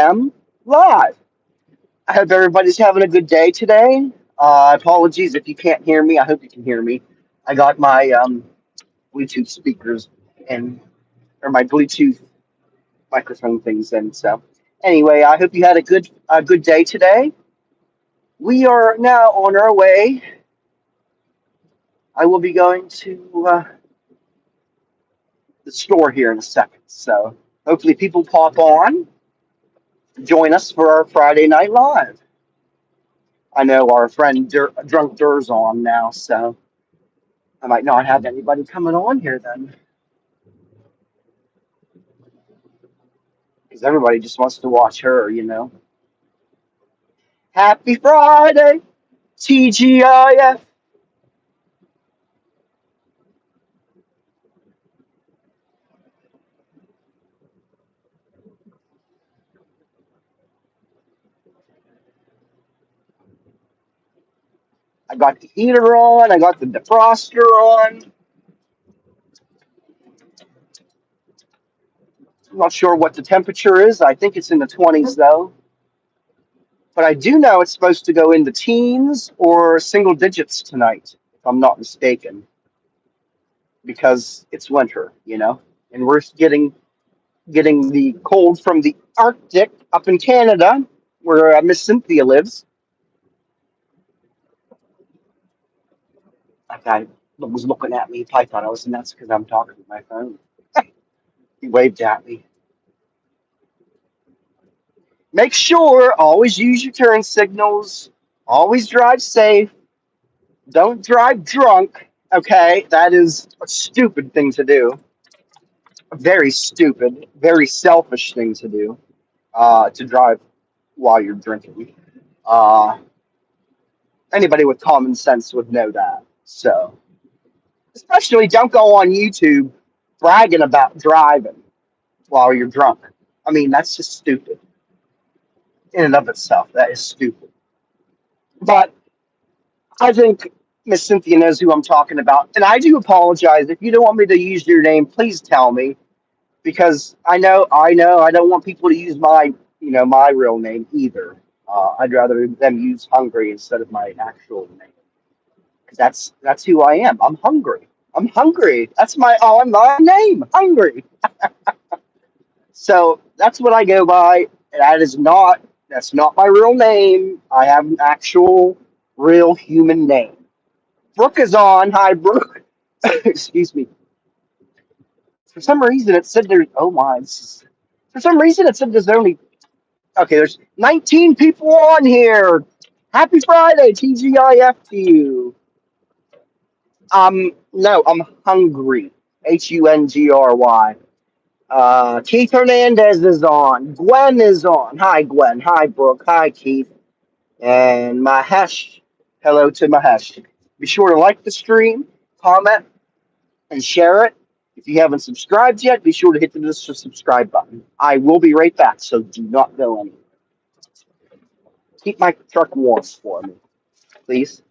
am live. I hope everybody's having a good day today. Apologies if you can't hear me. I hope you can hear me. I got my Bluetooth speakers and or my Bluetooth microphone things in. So anyway, I hope you had a good day today. We are now on our way. I will be going to the store here in a second. So hopefully people pop on, join us for our Friday night live. I know our friend Drunk Dur's on now, so I might not have anybody coming on here then, because everybody just wants to watch her. Happy Friday, TGIF. I got the heater on, I got the defroster on. I'm not sure what the temperature is. I think it's in the 20s though. But I do know it's supposed to go in the teens or single digits tonight, if I'm not mistaken, because it's winter, and we're getting the cold from the Arctic up in Canada, where Miss Cynthia lives. That guy was looking at me. He probably thought I was nuts because I'm talking to my phone. He waved at me. Make sure always use your turn signals. Always drive safe. Don't drive drunk. Okay, that is a stupid thing to do. A very stupid, very selfish thing to do. To drive while you're drinking. Uh, Anybody with common sense would know that. So, especially don't go on YouTube bragging about driving while you're drunk. I mean, that's just stupid in and of itself. That is stupid. But I think Miss Cynthia knows who I'm talking about. And I do apologize. If you don't want me to use your name, please tell me. Because I know, I don't want people to use my real name either. I'd rather them use Hungry instead of my actual name. Because that's who I am. I'm hungry. I'm hungry. That's my name. Hungry. So that's what I go by. That's not my real name. I have an actual real human name. Brooke is on. Hi, Brooke. Excuse me. For some reason it said there's oh my for some reason it said there's only okay, there's 19 people on here. Happy Friday, TGIF to you. No, I'm hungry. Hungry. Keith Hernandez is on. Gwen is on. Hi, Gwen. Hi, Brooke. Hi, Keith. And Mahesh. Hello to Mahesh. Be sure to like the stream, comment, and share it. If you haven't subscribed yet, be sure to hit the subscribe button. I will be right back, so do not go anywhere. Keep my truck warm for me, please.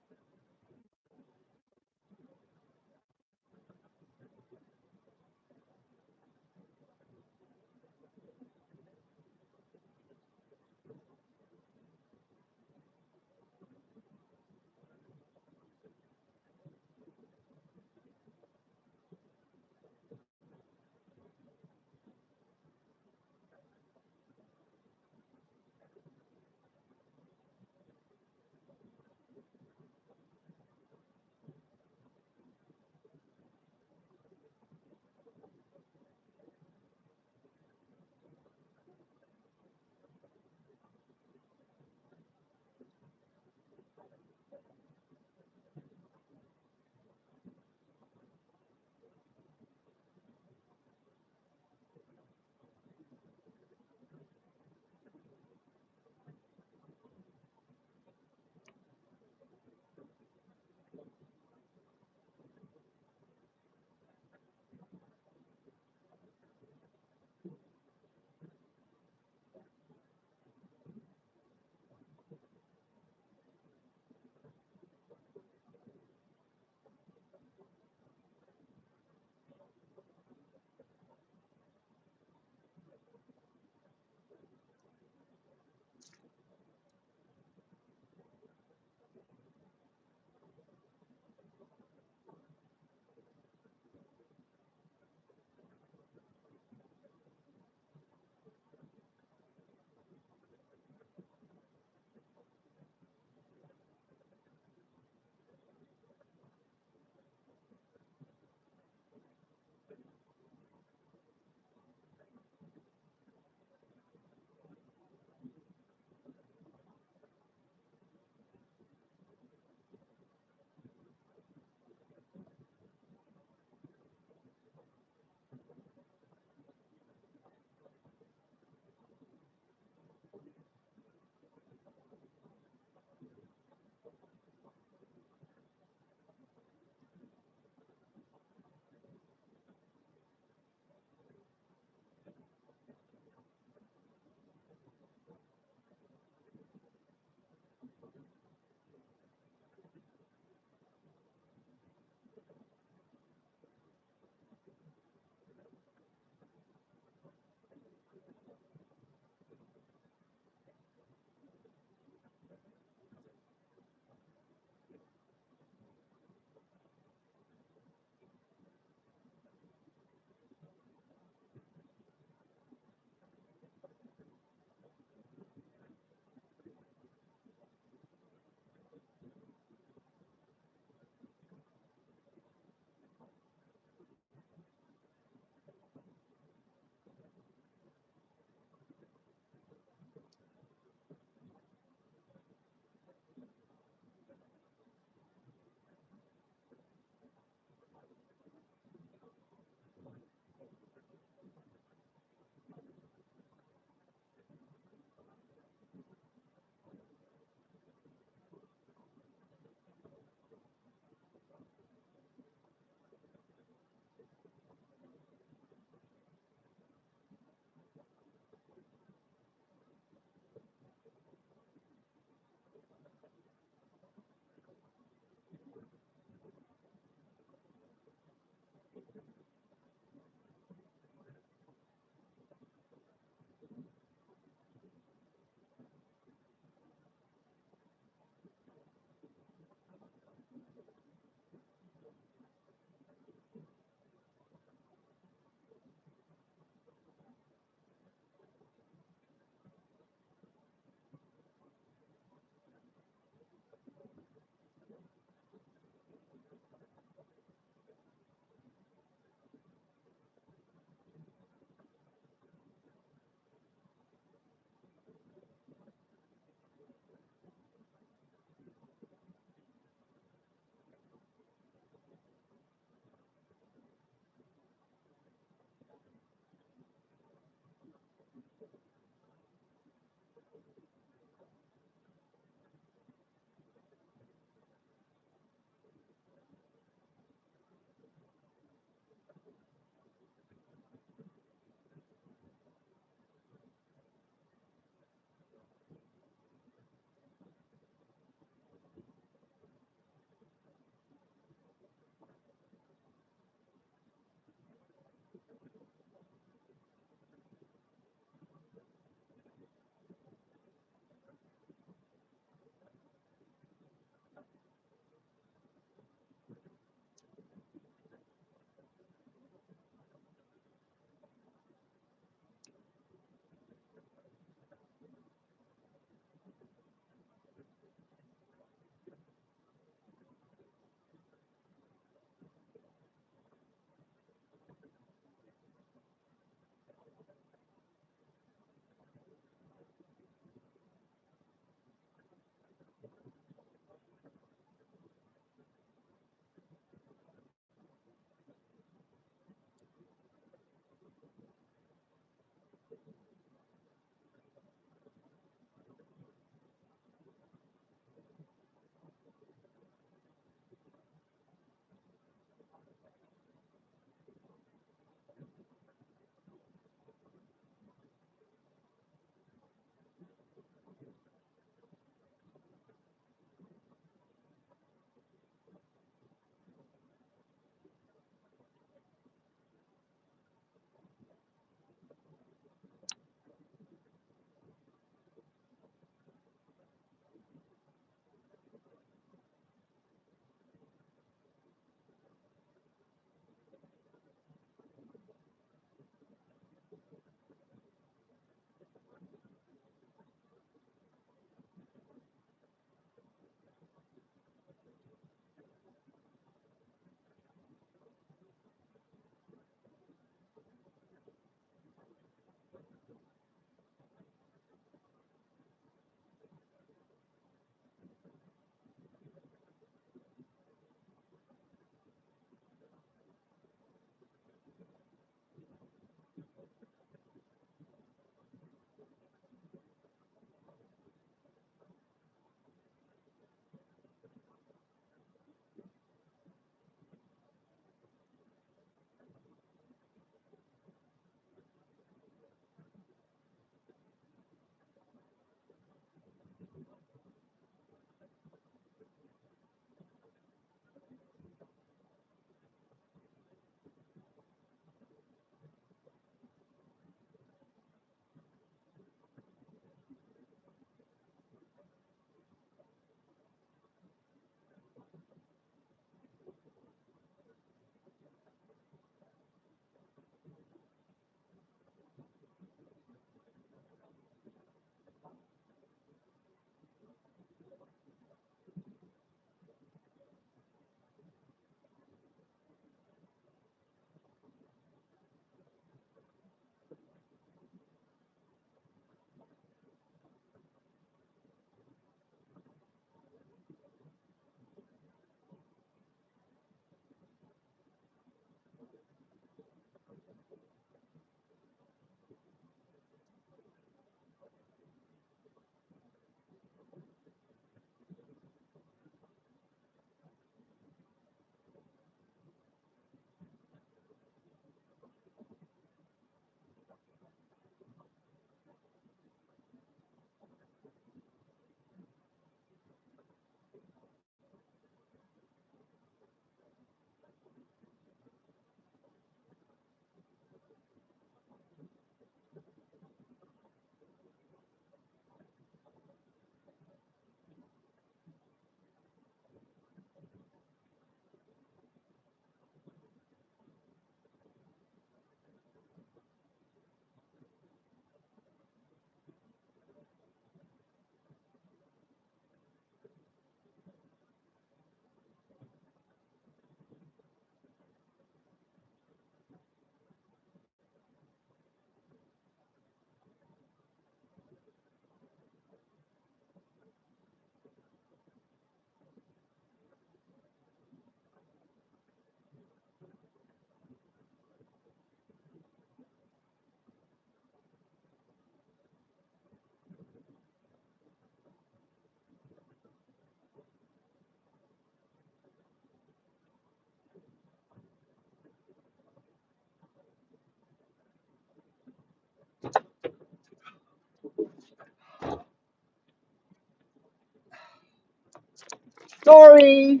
Sorry,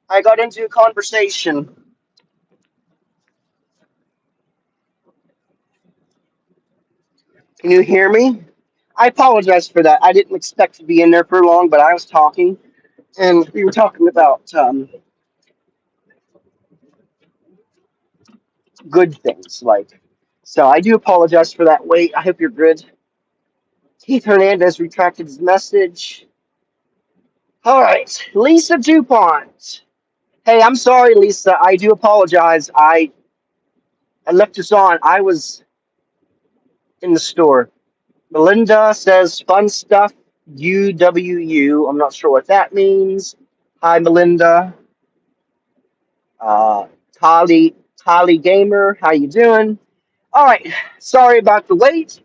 I got into a conversation. Can you hear me? I apologize for that. I didn't expect to be in there for long, but I was talking, and we were talking about good things. So I do apologize for that. Wait, I hope you're good. Keith Hernandez retracted his message. All right, Lisa DuPont. Hey, I'm sorry, Lisa. I do apologize. I left this on. I was in the store. Melinda says fun stuff. UWU. I'm not sure what that means. Hi, Melinda. Uh, Holly Gamer. How you doing? All right. Sorry about the wait.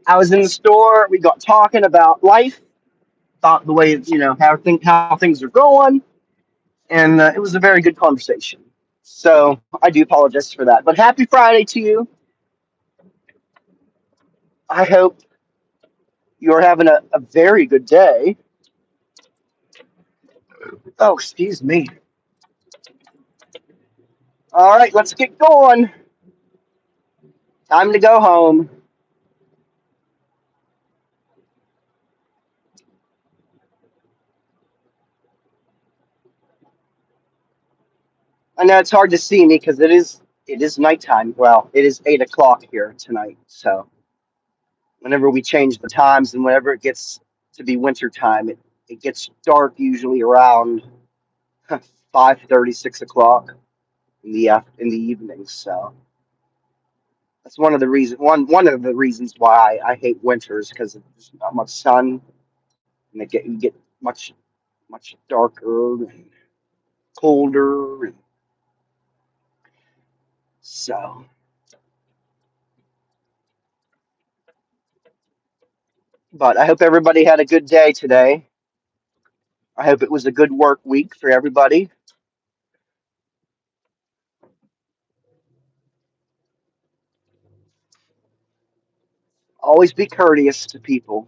I was in the store. We got talking about life, about the way how things are going, and it was a very good conversation. So I do apologize for that. But happy Friday to you. I hope you're having a very good day. Oh, excuse me. All right, let's get going. Time to go home. I know it's hard to see me because it is nighttime. Well, it is 8 o'clock here tonight. So whenever we change the times and whenever it gets to be winter time, it gets dark usually around 5:30, 6 o'clock in the evening. So that's one of the reasons why I hate winters because there's not much sun and you get much darker and colder and so. But I hope everybody had a good day today. I hope it was a good work week for everybody. Always be courteous to people.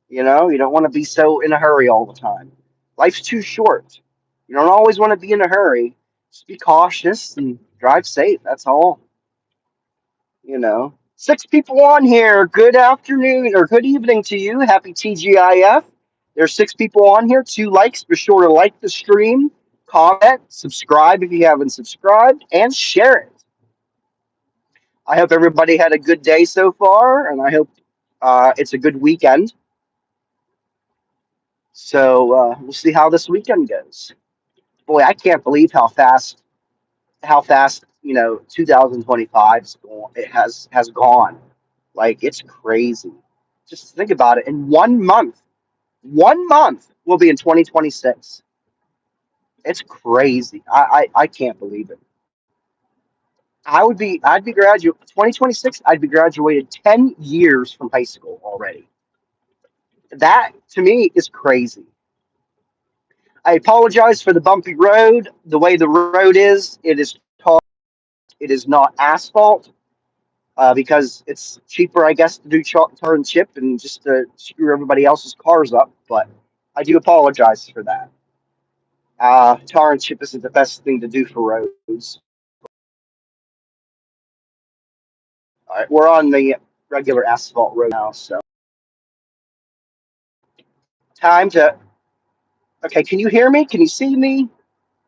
You don't want to be so in a hurry all the time. Life's too short. You don't always want to be in a hurry. Just be cautious and drive safe. That's all. 6 people on here. Good afternoon or good evening to you. Happy TGIF. There's 6 people on here. 2 likes. Be sure to like the stream, comment, subscribe if you haven't subscribed, and share it. I hope everybody had a good day so far, and I hope it's a good weekend. So we'll see how this weekend goes. Boy, I can't believe how fast 2025 has gone. Like it's crazy. Just think about it. In 1 month, 1 month will be in 2026. It's crazy. I can't believe it. I'd be graduate 2026. I'd be graduated 10 years from high school already. That to me is crazy. I apologize for the bumpy road. The way the road is, it is tar. It is not asphalt because it's cheaper, I guess, to do tar and chip and just to screw everybody else's cars up. But I do apologize for that. Tar and chip isn't the best thing to do for roads. All right, we're on the regular asphalt road now, so time to. Okay, can you hear me? Can you see me?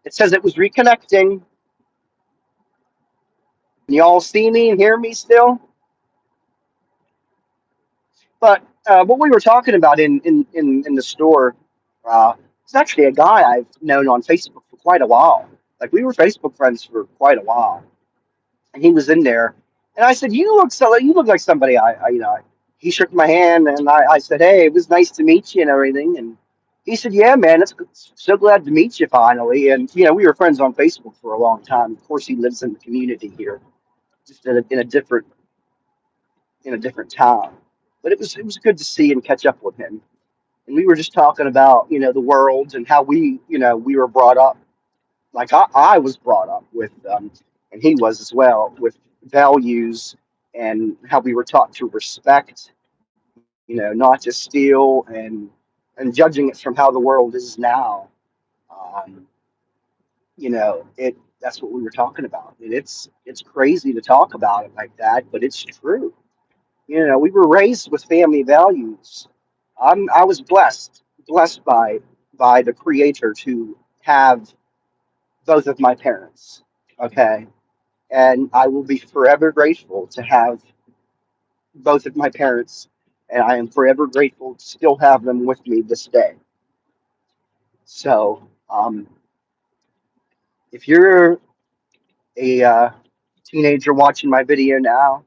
It says it was reconnecting. Can you all see me and hear me still? But what we were talking about in the store is actually a guy I've known on Facebook for quite a while. Like we were Facebook friends for quite a while, and he was in there, and I said, you look like somebody He shook my hand, and I said, hey, it was nice to meet you and everything, and he said, yeah, man, it's so glad to meet you finally, and we were friends on Facebook for a long time. Of course, he lives in the community here, just in a different town. But it was good to see and catch up with him. And we were just talking about the world and how we were brought up. Like I was brought up with, and he was as well, with values and how we were taught to respect, not to steal and judging it from how the world is now. Um, it that's what we were talking about. And it's crazy to talk about it like that, but it's true. We were raised with family values. I was blessed by the Creator to have both of my parents. Okay, and I will be forever grateful to have both of my parents, and I am forever grateful to still have them with me this day. So, if you're a teenager watching my video now,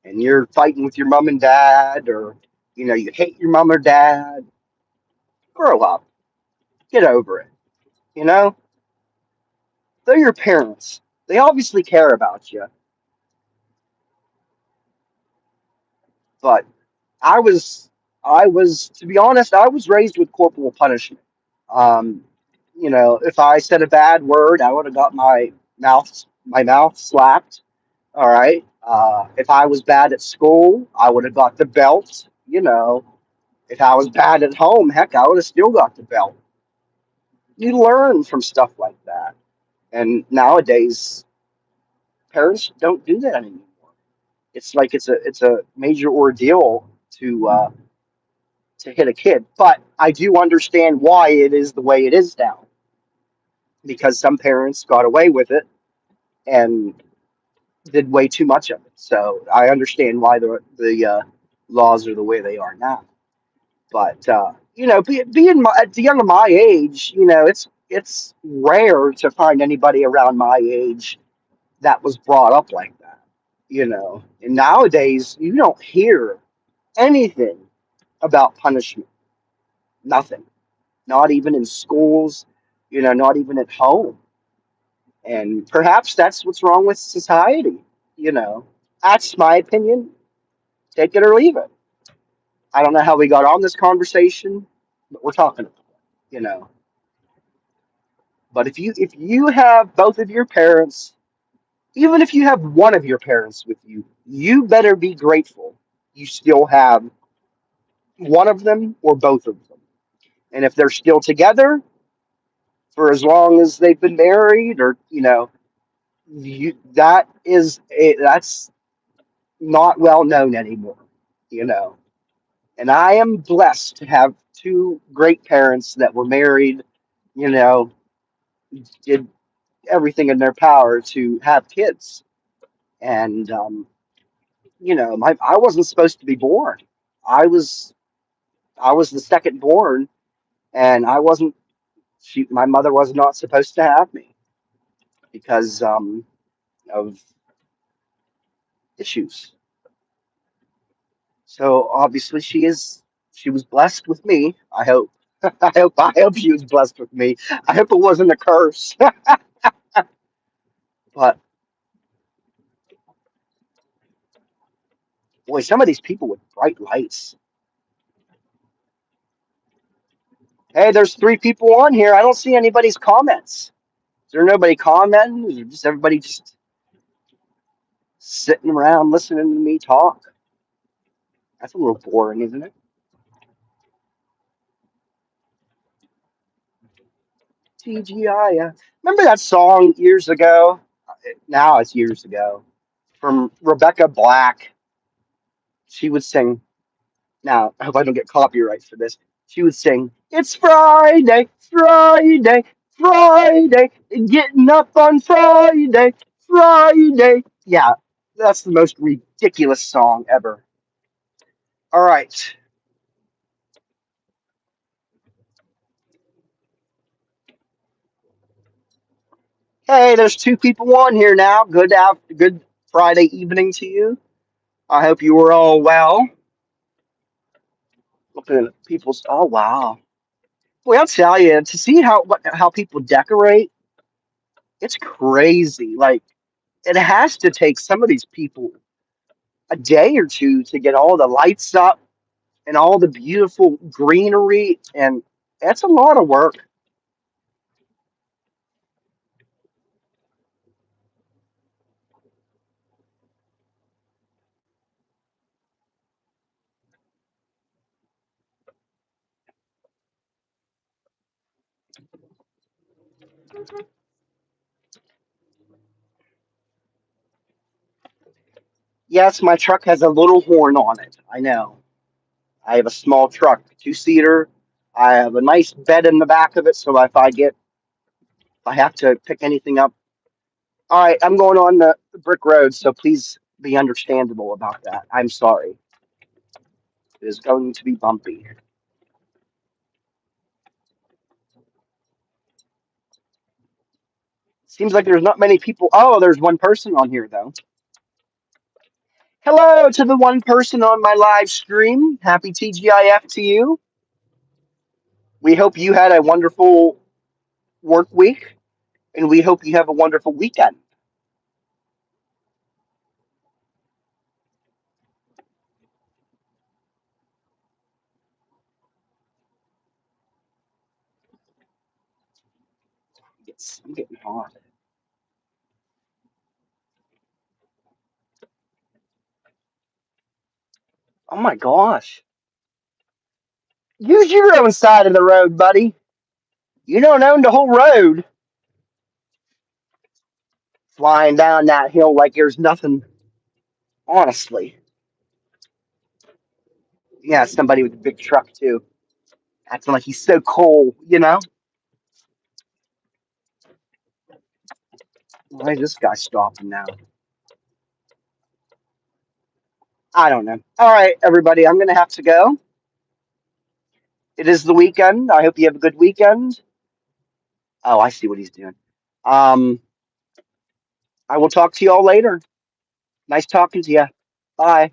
and you're fighting with your mom and dad, or you hate your mom or dad, grow up, get over it. You know, they're your parents. They obviously care about you, but I was, to be honest, I was raised with corporal punishment. Um, if I said a bad word, I would have got my mouth slapped. All right. If I was bad at school, I would have got the belt. If I was bad at home, heck, I would have still got the belt. You learn from stuff like that, and nowadays parents don't do that anymore. It's like it's a major ordeal to hit a kid, but I do understand why it is the way it is now, because some parents got away with it and did way too much of it. So I understand why the laws are the way they are now. But being at the young of my age, it's rare to find anybody around my age that was brought up like that. And nowadays you don't hear anything about punishment. Nothing. Not even in schools. Not even at home. And perhaps that's what's wrong with society. You know, that's my opinion. Take it or leave it. I don't know how we got on this conversation, but we're talking about it, But if you have both of your parents, even if you have one of your parents with you, you better be grateful you still have one of them or both of them. And if they're still together for as long as they've been married, or that's not well known anymore. You know, and I am blessed to have two great parents that were married. You know, did everything in their power to have kids, and I wasn't supposed to be born. I was I was the second born, and I wasn't. My mother was not supposed to have me because of issues. So obviously she was blessed with me. I hope. I hope she was blessed with me. I hope it wasn't a curse. But boy, some of these people with bright lights. Hey, there's three people on here. I don't see anybody's comments. Is there nobody commenting? Is there just everybody just sitting around listening to me talk? That's a little boring, isn't it? TGI. Remember that song years ago? Now it's years ago. From Rebecca Black. She would sing. Now, I hope I don't get copyright for this. She would sing, "It's Friday, Friday, Friday, getting up on Friday, Friday." Yeah, that's the most ridiculous song ever. All right. Hey, there's two people on here now. Good Friday evening to you. I hope you were all well. Looking at people's. Oh wow. Boy, I'll tell you, to see how people decorate, it's crazy. Like it has to take some of these people a day or two to get all the lights up and all the beautiful greenery, and that's a lot of work. Yes, my truck has a little horn on it. I know. I have a small truck, two-seater. I have a nice bed in the back of it, so if I have to pick anything up. All right, I'm going on the brick road, so please be understandable about that. I'm sorry. It is going to be bumpy. Seems like there's not many people. Oh, there's one person on here, though. Hello to the one person on my live stream. Happy TGIF to you. We hope you had a wonderful work week, and we hope you have a wonderful weekend. Yes, I'm getting hot. Oh my gosh. Use your own side of the road, buddy. You don't own the whole road. Flying down that hill like there's nothing. Honestly. Yeah, somebody with a big truck, too. Acting like he's so cool. Why is this guy stopping now? I don't know. All right, everybody, I'm going to have to go. It is the weekend. I hope you have a good weekend. Oh, I see what he's doing. Um, I will talk to you all later. Nice talking to you. Bye.